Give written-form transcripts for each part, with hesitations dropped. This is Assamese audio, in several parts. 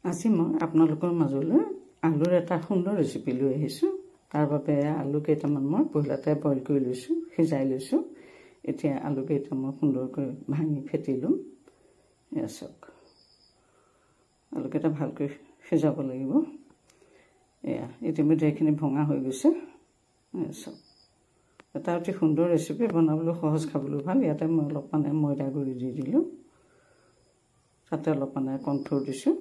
আজি মই আপোনালোকৰ মাজলৈ আলুৰ এটা সুন্দৰ ৰেচিপি লৈ আহিছোঁ। তাৰ বাবে আলু কেইটামান মই পহিলাতে বইল কৰি লৈছোঁ, সিজাই লৈছোঁ। এতিয়া আলু কেইটা মই সুন্দৰকৈ ভাঙি ফেটি ল'ম। এয়া চাওক, আলু কেইটা ভালকৈ সিজাব লাগিব। এয়া ইতিমধ্যে এইখিনি ভঙা হৈ গৈছে। এয়া চাওক, এটা অতি সুন্দৰ ৰেচিপি, বনাবলৈ সহজ, খাবলৈ ভাল। ইয়াতে মই অলপ ময়দা গুড়ি দি দিলোঁ, তাতে অলপ কৰ্ণফ্ল'ৰ দিছোঁ,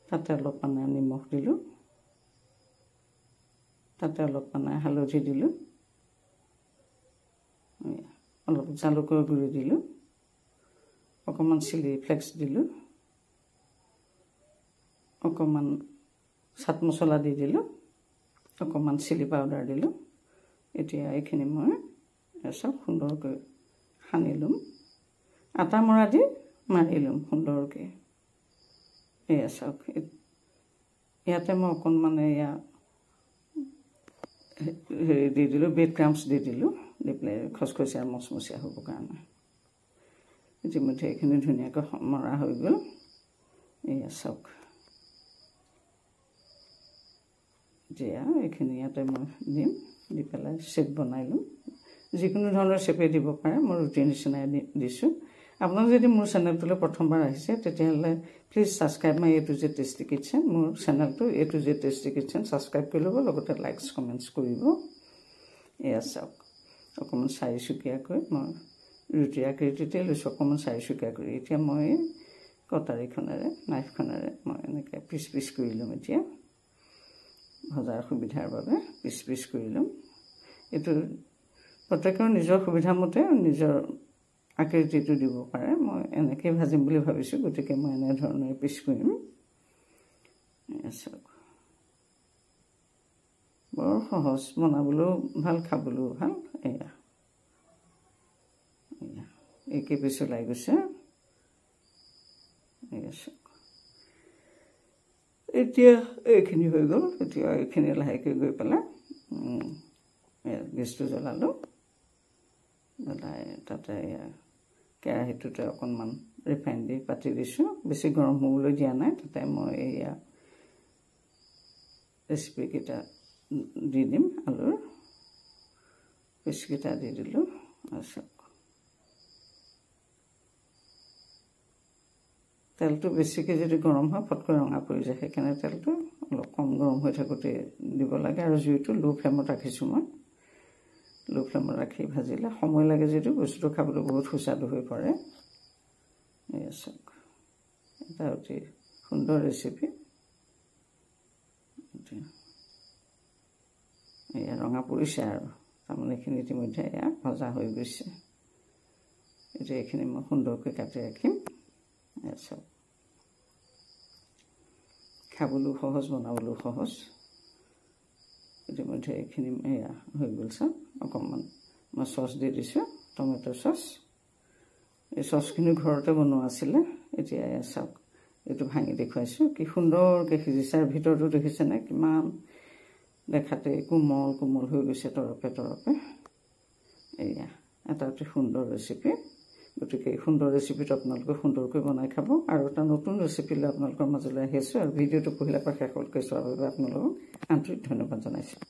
তাতে অলপ নিমখ দিলোঁ, তাতে অলপ হালধি দিলোঁ, অলপ জালুকৰ গুড়ি দিলোঁ, অকণমান চিলি ফ্লেক্স দিলোঁ, অকণমান চাট মছলা দি দিলোঁ, অকণমান চিলি পাউডাৰ দিলোঁ। এতিয়া এইখিনি মই চব সুন্দৰকৈ সানি ল'ম, আটা মৰা দি মাৰি ল'ম সুন্দৰকৈ। এয়া চাওক, ইয়াতে মই অকণমান হেৰি দি দিলোঁ, ব্ৰেড ক্ৰাম্পছ দি দিলোঁ, দি পেলাই খচখচীয়া মচমচীয়া হ'বৰ কাৰণে। ইতিমধ্যে এইখিনি ধুনীয়াকৈ মৰা হৈ গ'ল। এয়া চাওক, এতিয়া এইখিনি ইয়াতে মই দিম, দি পেলাই শ্বেপ বনাই ল'ম। যিকোনো ধৰণৰ শ্বেপে দিব পাৰে, মই ৰুটিৰ নিচিনাই দিছোঁ। আপোনালোক যদি মোৰ চেনেলটোলৈ প্ৰথমবাৰ আহিছে, তেতিয়াহ'লে please subscribe my A to Z tasty kitchen. মোৰ চেনেলটো A to Z tasty kitchen subscribe কৰি ল'ব, লগতে লাইকছ কমেণ্টছ কৰিব। এয়া চাওক, অকণমান চাৰিচুকীয়াকৈ মই ৰুটিৰ আকৃতিতে লৈছোঁ, অকণমান চাৰিচুকীয়া কৰি। এতিয়া মই কটাৰীখনেৰে, নাইফখনেৰে মই এনেকৈ পিচ পিচ কৰি ল'ম। এতিয়া ভজাৰ সুবিধাৰ বাবে পিচ পিচ কৰি ল'ম। এইটো প্ৰত্যেকৰ নিজৰ সুবিধামতে নিজৰ আকৃতিটো দিব পাৰে। মই এনেকৈ ভাজিম বুলি ভাবিছোঁ, গতিকে মই এনেধৰণে পিচ কৰিম। চাওক, বৰ সহজ, বনাবলৈও ভাল, খাবলৈও ভাল। এয়া একে পিচ ওলাই গৈছে। এয়া চাওক, এতিয়া এইখিনি হৈ গ'ল। এতিয়া এইখিনি লাহেকৈ গৈ পেলাই গেছটো জ্বলালোঁ, জ্বলাই তাতে কেৰাহীটোতে অকণমান ৰিফাইন দি পাতি দিছোঁ, বেছি গৰম হ'বলৈ দিয়া নাই। তাতে মই এয়া ৰেচিপিকেইটা দি দিম, আলুৰ পিচকেইটা দি দিলোঁ। চাওক, তেলটো বেছিকৈ যদি গৰম হয় ফটকৈ ৰঙা পৰি যায়, সেইকাৰণে তেলটো অলপ কম গৰম হৈ থাকোঁতে দিব লাগে। আৰু জুইটো ল' ফ্লেমত ৰাখিছোঁ মই। ল' ফ্লেমত ৰাখি ভাজিলে সময় লাগে যদিও বস্তুটো খাবলৈ বহুত সুস্বাদু হৈ পৰে। এয়া চাওক, এটা অতি সুন্দৰ ৰেচিপি। এয়া ৰঙা পৰিছে আৰু তাৰমানে এইখিনি ইতিমধ্যে এয়া ভজা হৈ গৈছে। এতিয়া এইখিনি মই সুন্দৰকৈ কাটি ৰাখিম। এয়া চাওক, খাবলৈও সহজ, বনাবলৈও সহজ। ইতিমধ্যে এইখিনি এয়া হৈ গ'ল। চাওক, অকণমান মই চচ দি দিছোঁ, টমেট' চচ। এই চচখিনি ঘৰতে বনোৱা আছিলে। এতিয়া এয়া চাওক, এইটো ভাঙি দেখুৱাইছোঁ, কি সুন্দৰকৈ সিজিছে। আৰু ভিতৰতো দেখিছেনে কিমান দেখাতে কোমল কোমল হৈ গৈছে, তৰপে তৰপে। এয়া এটা অতি সুন্দৰ ৰেচিপি। গতিকে এই সুন্দৰ ৰেচিপিটো আপোনালোকে সুন্দৰকৈ বনাই খাব। আৰু এটা নতুন ৰেচিপি লৈ আপোনালোকৰ মাজলৈ আহি আছোঁ। আৰু ভিডিঅ'টো পহিলাৰ পৰা শেষলৈকে চোৱাৰ বাবে আপোনালোকক আন্তৰিক ধন্যবাদ জনাইছোঁ।